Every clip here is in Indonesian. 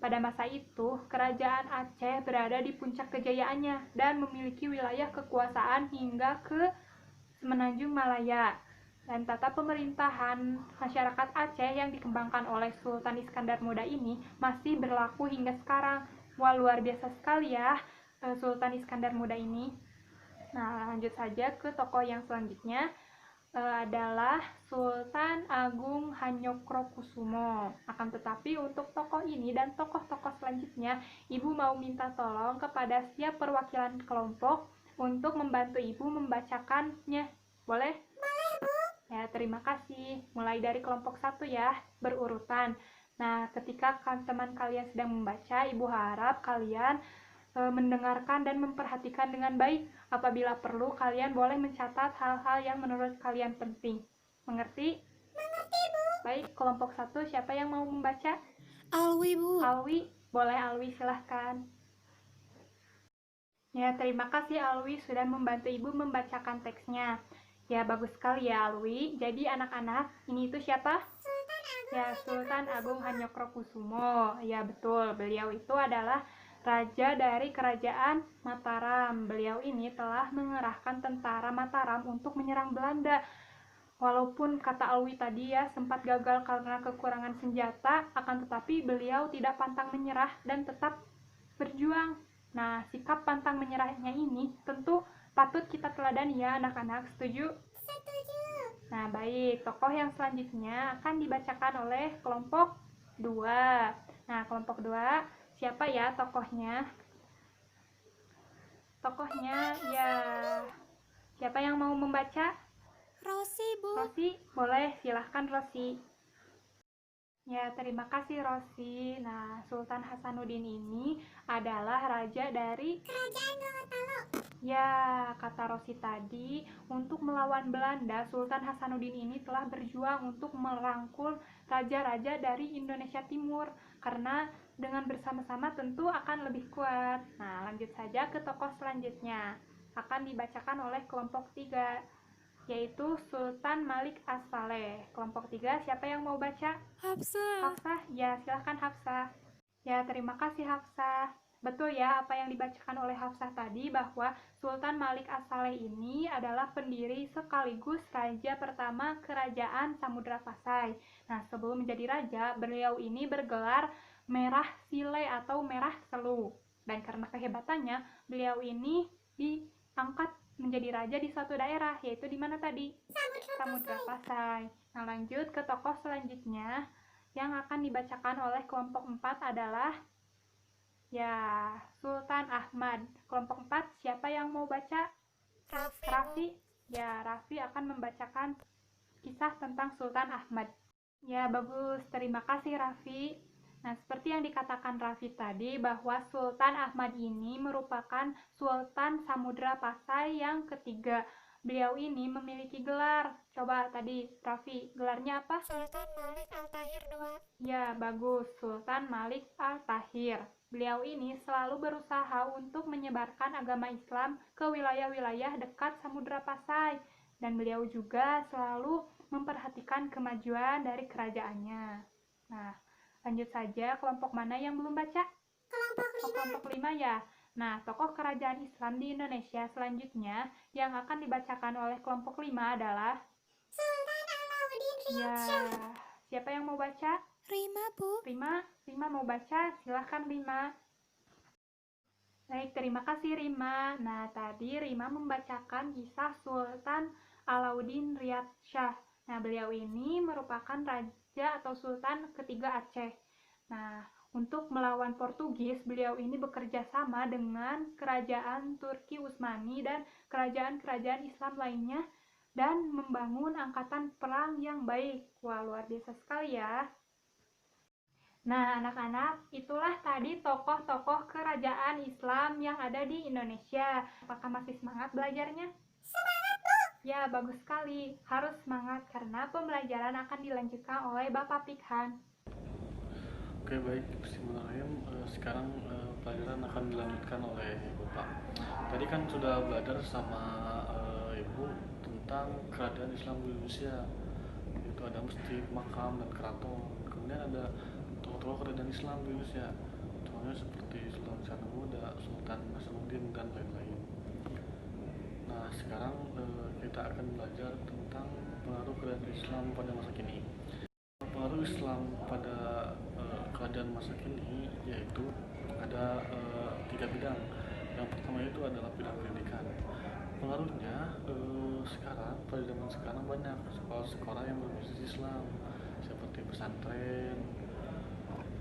Pada masa itu, kerajaan Aceh berada di puncak kejayaannya dan memiliki wilayah kekuasaan hingga ke Semenanjung Malaya. Dan tata pemerintahan masyarakat Aceh yang dikembangkan oleh Sultan Iskandar Muda ini masih berlaku hingga sekarang. Wah, luar biasa sekali ya Sultan Iskandar Muda ini. Nah, lanjut saja ke tokoh yang selanjutnya. Adalah Sultan Agung Hanyokrokusumo. Akan tetapi untuk tokoh ini dan tokoh-tokoh selanjutnya, Ibu mau minta tolong kepada setiap perwakilan kelompok untuk membantu Ibu membacakannya. Boleh? Boleh, Bu. Ya, terima kasih. Mulai dari kelompok 1 ya, berurutan. Nah, ketika teman kalian sedang membaca, Ibu harap kalian mendengarkan dan memperhatikan dengan baik. Apabila perlu, kalian boleh mencatat hal-hal yang menurut kalian penting. Mengerti? Mengerti, Bu. Baik, kelompok 1, siapa yang mau membaca? Alwi, Bu. Alwi, boleh Alwi, silahkan. Ya, terima kasih Alwi sudah membantu Ibu membacakan teksnya. Ya, bagus sekali ya Alwi. Jadi anak-anak, ini itu siapa? Ya, Sultan Agung Hanyokrokusumo. Ya, betul. Beliau itu adalah raja dari kerajaan Mataram. Beliau ini telah mengerahkan tentara Mataram untuk menyerang Belanda. Walaupun kata Alwi tadi ya sempat gagal karena kekurangan senjata, akan tetapi beliau tidak pantang menyerah dan tetap berjuang. Nah, sikap pantang menyerahnya ini tentu patut kita teladani ya anak-anak. Setuju? Setuju. Nah, baik. Tokoh yang selanjutnya akan dibacakan oleh kelompok 2. Nah, kelompok 2, siapa ya tokohnya? Tokohnya ya, siapa yang mau membaca? Rosi, Bu. Rosi, boleh, silahkan Rosi. Ya, terima kasih Rosi. Nah, Sultan Hasanuddin ini adalah raja dari Kerajaan Gorontalo. Ya, kata Rosi tadi, untuk melawan Belanda, Sultan Hasanuddin ini telah berjuang untuk merangkul raja-raja dari Indonesia Timur, karena dengan bersama-sama tentu akan lebih kuat. Nah, lanjut saja ke tokoh selanjutnya. Akan dibacakan oleh kelompok 3, yaitu Sultan Malik As-Saleh. Kelompok 3, siapa yang mau baca? Hafsah. Hafsah? Ya, silahkan Hafsah. Ya, terima kasih Hafsah. Betul ya apa yang dibacakan oleh Hafsah tadi, bahwa Sultan Malik As-Saleh ini adalah pendiri sekaligus raja pertama kerajaan Samudra Pasai. Nah, sebelum menjadi raja, beliau ini bergelar Merah Sile atau Merah Selu. Dan karena kehebatannya, beliau ini diangkat menjadi raja di suatu daerah, yaitu di mana tadi? Samudra Pasai. Nah, lanjut ke tokoh selanjutnya yang akan dibacakan oleh kelompok 4 adalah ya, Sultan Ahmad. Kelompok 4, siapa yang mau baca? Raffi. Ya, Raffi akan membacakan kisah tentang Sultan Ahmad. Ya, bagus. Terima kasih Raffi. Nah, seperti yang dikatakan Raffi tadi, bahwa Sultan Ahmad ini merupakan Sultan Samudra Pasai yang ketiga. Beliau ini memiliki gelar. Coba tadi, Raffi, gelarnya apa? Sultan Malik Al-Tahir II. Ya, bagus. Sultan Malik Al-Tahir. Beliau ini selalu berusaha untuk menyebarkan agama Islam ke wilayah-wilayah dekat Samudra Pasai. Dan beliau juga selalu memperhatikan kemajuan dari kerajaannya. Nah, lanjut saja, kelompok mana yang belum baca? Kelompok 5 ya. Nah, tokoh kerajaan Islam di Indonesia selanjutnya yang akan dibacakan oleh kelompok 5 adalah Sultan Alauddin ya, Riyad. siapa yang mau baca? Rima, Bu. Rima mau baca? Silahkan Rima. Baik, terima kasih Rima. Nah, tadi Rima membacakan kisah Sultan Alauddin Riyad Shah. Nah, beliau ini merupakan raja atau sultan ketiga Aceh. Nah, untuk melawan Portugis, beliau ini bekerja sama dengan kerajaan Turki Utsmani dan kerajaan-kerajaan Islam lainnya dan membangun angkatan perang yang baik. Wah, luar biasa sekali ya. Nah, anak-anak, itulah tadi tokoh-tokoh kerajaan Islam yang ada di Indonesia. Apakah masih semangat belajarnya? Semangat, Bu. Ya, bagus sekali. Harus semangat karena pembelajaran akan dilanjutkan oleh Bapak Pikhan. Oke, baik. Bismillahirrahmanirrahim. Sekarang pelajaran akan dilanjutkan oleh Bapak. Tadi kan sudah belajar sama Ibu tentang kerajaan Islam di Indonesia. Itu ada masjid, makam, dan keraton. Kemudian ada tokoh-tokoh kerajaan Islam di Indonesia. contohnya seperti Sultan Sanamuda, Sultan Hasanuddin, dan lain-lain. Nah, sekarang kita akan belajar tentang pengaruh kerajaan Islam pada masa kini. Pengaruh Islam pada kerajaan masa kini yaitu ada 3 bidang. Yang pertama itu adalah bidang pendidikan. Pengaruhnya sekarang pada zaman sekarang banyak sekolah-sekolah yang berbasis Islam seperti pesantren.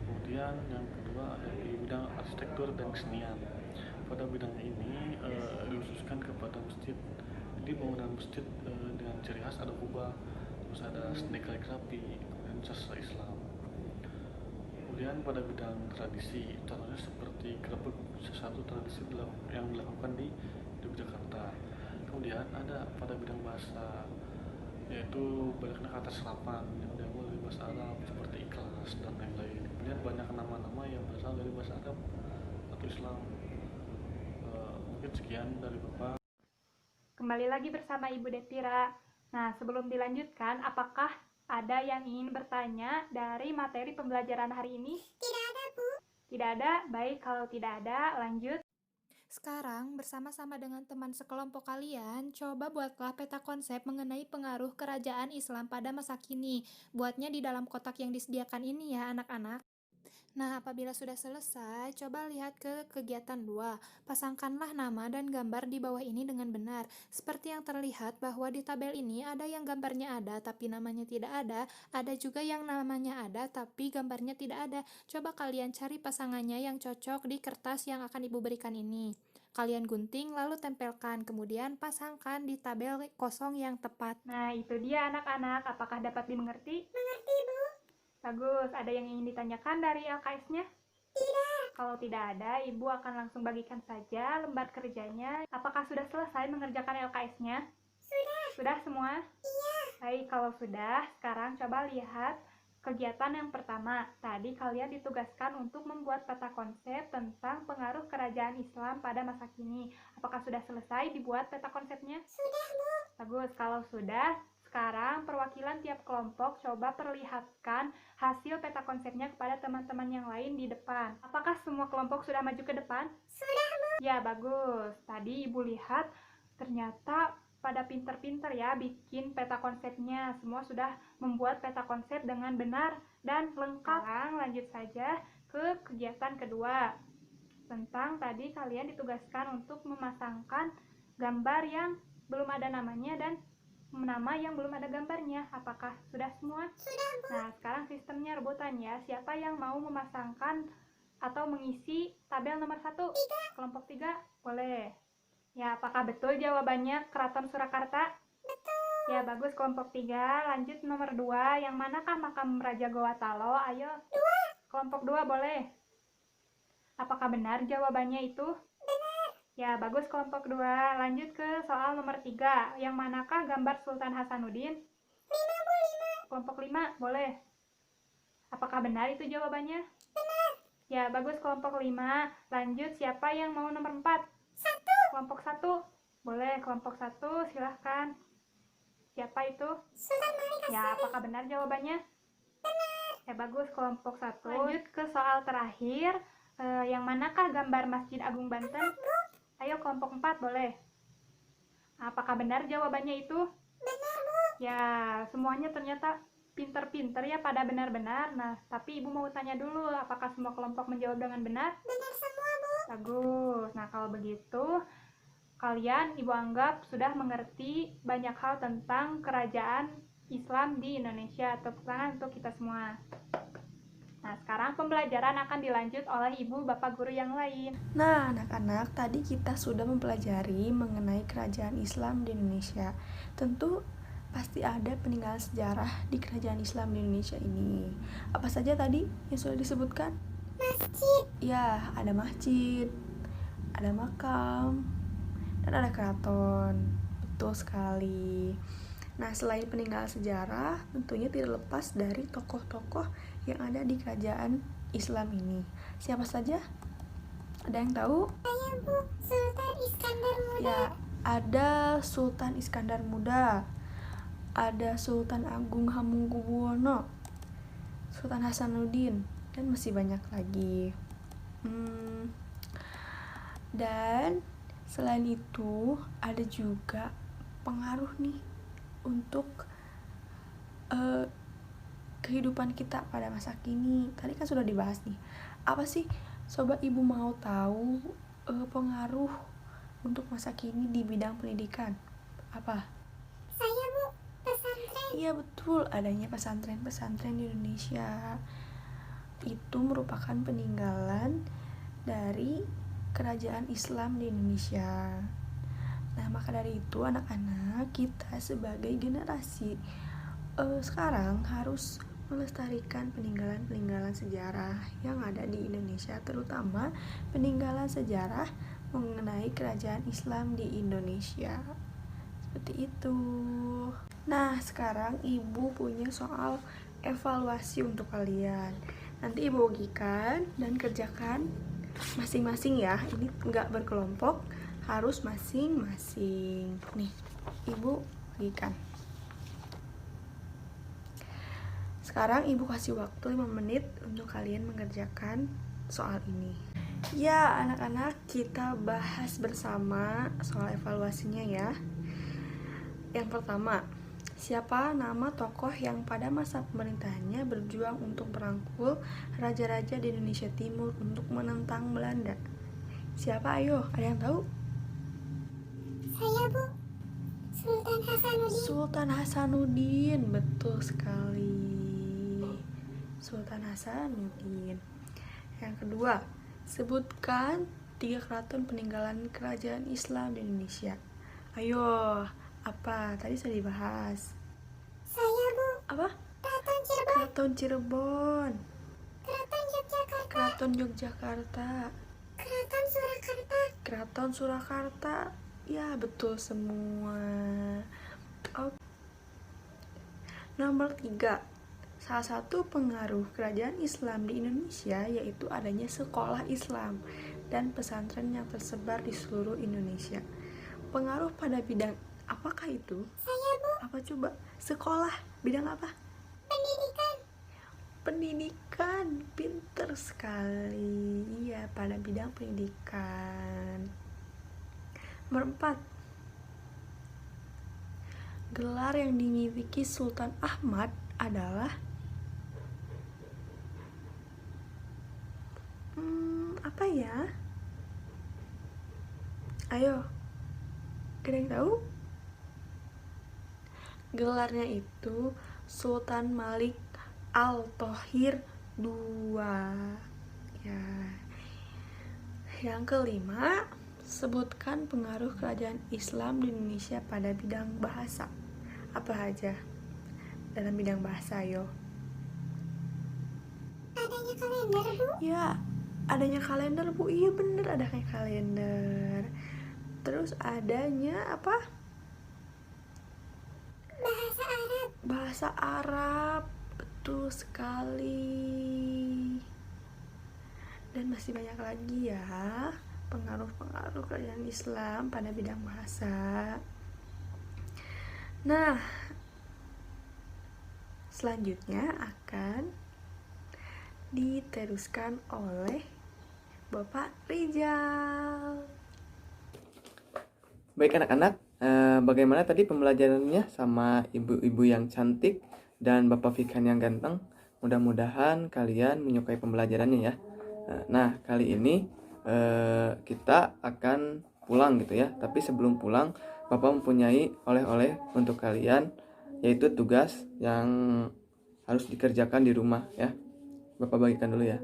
Kemudian yang kedua ada di bidang arsitektur dan kesenian. Pada bidang ini dikhususkan kepada masjid. Jadi bangunan masjid dengan ciri khas ada kubah, terus ada seni kaligrafi, kemudian sastra Islam. Kemudian pada bidang tradisi, contohnya seperti grebek, sesuatu tradisi yang dilakukan di Yogyakarta. Kemudian ada pada bidang bahasa, yaitu banyaknya kata serapan yang diambil dari bahasa Arab seperti ikhlas dan lain-lain. Kemudian banyak nama-nama yang berasal dari bahasa Arab atau Islam. Mungkin sekian dari Bapak. Kembali lagi bersama Ibu Depira. Nah, sebelum dilanjutkan, apakah ada yang ingin bertanya dari materi pembelajaran hari ini? Tidak ada, Bu. Tidak ada? Baik, kalau tidak ada, lanjut. Sekarang, bersama-sama dengan teman sekelompok kalian, coba buatlah peta konsep mengenai pengaruh kerajaan Islam pada masa kini. Buatnya di dalam kotak yang disediakan ini ya, anak-anak. Nah, apabila sudah selesai, coba lihat ke kegiatan 2. Pasangkanlah nama dan gambar di bawah ini dengan benar. Seperti yang terlihat bahwa di tabel ini ada yang gambarnya ada tapi namanya tidak ada juga yang namanya ada tapi gambarnya tidak ada. Coba kalian cari pasangannya yang cocok di kertas yang akan Ibu berikan ini. Kalian gunting lalu tempelkan, kemudian pasangkan di tabel kosong yang tepat. Nah, itu dia anak-anak. Apakah dapat dimengerti? Mengerti, Bu? Bagus. Ada yang ingin ditanyakan dari LKS-nya? Tidak. Kalau tidak ada, Ibu akan langsung bagikan saja lembar kerjanya. Apakah sudah selesai mengerjakan LKS-nya? Sudah. Sudah semua? Iya. Baik, kalau sudah, sekarang coba lihat kegiatan yang pertama. Tadi kalian ditugaskan untuk membuat peta konsep tentang pengaruh kerajaan Islam pada masa kini. Apakah sudah selesai dibuat peta konsepnya? Sudah, Bu. Bagus, kalau sudah, sekarang perwakilan tiap kelompok coba perlihatkan hasil peta konsepnya kepada teman-teman yang lain di depan. Apakah semua kelompok sudah maju ke depan? Sudah, Bu. Ya, bagus. Tadi Ibu lihat ternyata pada pinter-pinter ya bikin peta konsepnya. Semua sudah membuat peta konsep dengan benar dan lengkap. Sekarang lanjut saja ke kegiatan kedua. Tentang tadi kalian ditugaskan untuk memasangkan gambar yang belum ada namanya dan nama yang belum ada gambarnya. Apakah sudah semua? Sudah, Bu. Nah, sekarang sistemnya rebutan ya. Siapa yang mau memasangkan atau mengisi tabel nomor 1? Kelompok 3? Boleh. Ya, apakah betul jawabannya Keraton Surakarta? Betul. Ya, bagus kelompok 3. Lanjut nomor 2. Yang manakah makam Raja Gowatalo? Ayo. 2. Kelompok 2 boleh. Apakah benar jawabannya itu? Benar. Ya, bagus kelompok 2. Lanjut ke soal nomor 3. Yang manakah gambar Sultan Hasanuddin? 5, Bu. 5. Kelompok 5 boleh. Apakah benar itu jawabannya? Benar. Ya, bagus kelompok 5. Lanjut, siapa yang mau nomor 4? 1. Kelompok 1. Boleh, kelompok 1 silahkan. Siapa itu? Sultan Malik Ya, Asari. apakah benar jawabannya? Benar. Ya, bagus kelompok 1. Lanjut ke soal terakhir. Yang manakah gambar Masjid Agung Banten? Ayo kelompok 4 boleh. Apakah benar jawabannya itu? Benar, Bu. Ya, semuanya ternyata pinter-pinter ya pada benar-benar. Nah, tapi Ibu mau tanya dulu, apakah semua kelompok menjawab dengan benar? Benar semua, Bu. Bagus. Nah, kalau begitu, kalian Ibu anggap sudah mengerti banyak hal tentang kerajaan Islam di Indonesia. Tepuk tangan untuk kita semua. Nah, sekarang pembelajaran akan dilanjut oleh Ibu Bapak Guru yang lain. Nah, anak-anak, tadi kita sudah mempelajari mengenai kerajaan Islam di Indonesia. Tentu pasti ada peninggalan sejarah di kerajaan Islam di Indonesia ini. Apa saja tadi yang sudah disebutkan? Masjid. Ya, ada masjid, ada makam, dan ada keraton. Betul sekali. Nah, selain peninggalan sejarah, tentunya tidak lepas dari tokoh-tokoh yang ada di kerajaan Islam ini. Siapa saja? Ada yang tahu? Saya, Bu. Sultan Iskandar Muda. Ya, ada Sultan Iskandar Muda, ada Sultan Agung Hamengkubuwono, Sultan Hasanuddin, dan masih banyak lagi. Dan selain itu ada juga pengaruh nih untuk kehidupan kita pada masa kini. Tadi kan sudah dibahas nih. Apa sih sobat ibu mau tahu pengaruh untuk masa kini di bidang pendidikan? Apa? Saya Bu, pesantren. Iya betul, adanya pesantren-pesantren di Indonesia itu merupakan peninggalan dari kerajaan Islam di Indonesia. Nah, maka dari itu anak-anak kita sebagai generasi sekarang harus melestarikan peninggalan-peninggalan sejarah yang ada di Indonesia, terutama peninggalan sejarah mengenai kerajaan Islam di Indonesia. Seperti itu. Nah, sekarang ibu punya soal evaluasi untuk kalian. Nanti ibu bagikan dan kerjakan masing-masing ya. Ini enggak berkelompok, harus masing-masing. Nih, ibu bagikan. Sekarang ibu kasih waktu 5 menit untuk kalian mengerjakan soal ini. Ya, anak-anak, kita bahas bersama soal evaluasinya ya. Yang pertama, siapa nama tokoh yang pada masa pemerintahannya berjuang untuk merangkul raja-raja di Indonesia Timur untuk menentang Belanda? Siapa? Ayo, ada yang tahu? Saya Bu, Sultan Hasanuddin. Sultan Hasanuddin, betul sekali. Sultan Hasanuddin. Yang kedua, sebutkan 3 keraton peninggalan kerajaan Islam di Indonesia. Ayo, apa? Tadi sudah dibahas. Saya Bu, Apa? Keraton Cirebon. Keraton Cirebon, Keraton Yogyakarta. Keraton Yogyakarta, Keraton Surakarta. Keraton Surakarta. Ya, betul semua. Oke. Nomor 3. Salah satu pengaruh kerajaan Islam di Indonesia yaitu adanya sekolah Islam dan pesantren yang tersebar di seluruh Indonesia. Pengaruh pada bidang apakah itu? Saya Bu, Apa coba? Sekolah, bidang apa? pendidikan. Pendidikan, pinter sekali. Iya, pada bidang pendidikan. Nomor 4. Gelar yang dimiliki Sultan Ahmad adalah apa ya? Ayo, ada yang tahu? Gelarnya itu Sultan Malik Al-Thohir II. Ya. Yang kelima, sebutkan pengaruh kerajaan Islam di Indonesia pada bidang bahasa. Apa aja dalam bidang bahasa, yo? Adanya kalender Bu, Ya, adanya kalender, Bu. Iya bener, ada kayak kalender. Terus adanya apa? bahasa Arab. Bahasa Arab. Betul sekali. Dan masih banyak lagi ya pengaruh-pengaruh kerajaan Islam pada bidang bahasa. Nah, selanjutnya akan diteruskan oleh Bapak Rizal. Baik anak-anak, bagaimana tadi pembelajarannya sama ibu-ibu yang cantik dan Bapak Fikhan yang ganteng? Mudah-mudahan kalian menyukai pembelajarannya ya. Nah, kali ini kita akan pulang gitu ya. Tapi sebelum pulang, Bapak mempunyai oleh-oleh untuk kalian, yaitu tugas yang harus dikerjakan di rumah ya. Bapak bagikan dulu ya.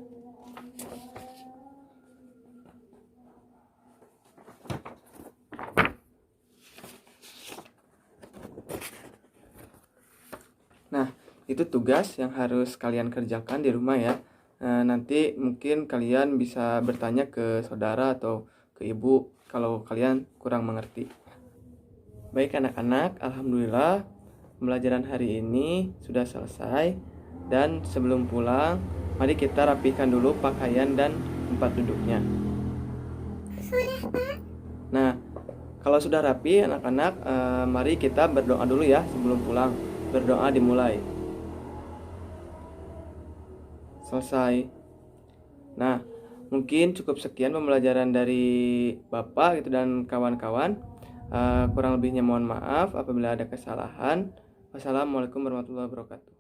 Nah, itu tugas yang harus kalian kerjakan di rumah ya. Nanti mungkin kalian bisa bertanya ke saudara atau ke ibu kalau kalian kurang mengerti. Baik anak-anak, alhamdulillah pembelajaran hari ini sudah selesai. Dan sebelum pulang, mari kita rapihkan dulu pakaian dan tempat duduknya. Sudah Pak. Nah, kalau sudah rapi anak-anak, mari kita berdoa dulu ya sebelum pulang. Berdoa dimulai. Selesai. Nah, Mungkin cukup sekian pembelajaran dari Bapak gitu dan kawan-kawan. Kurang lebihnya mohon maaf apabila ada kesalahan. Wassalamualaikum warahmatullahi wabarakatuh.